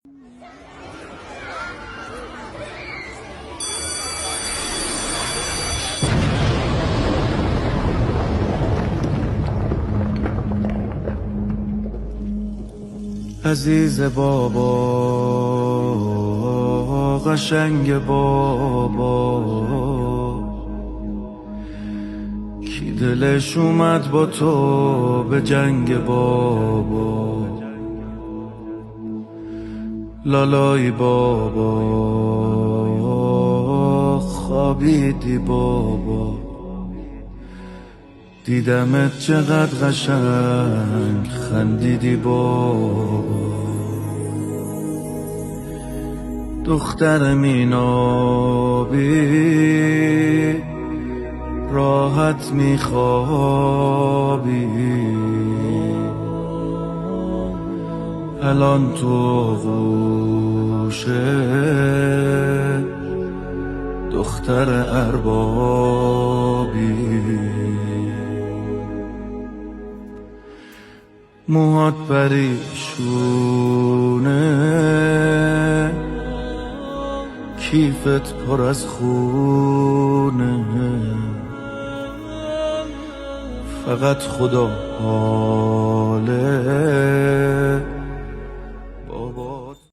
عزیز بابا، قشنگ بابا، کی دلش اومد با تو به جنگ بابا. لالای بابا، خوابیدی بابا، دیدمت چقدر قشنگ خندیدی بابا. دختر مینابی، راحت میخوابی، الان تو غوش دختر اربابی. موهات پریشونه، کیفت پر از خونه، فقط خدا حاله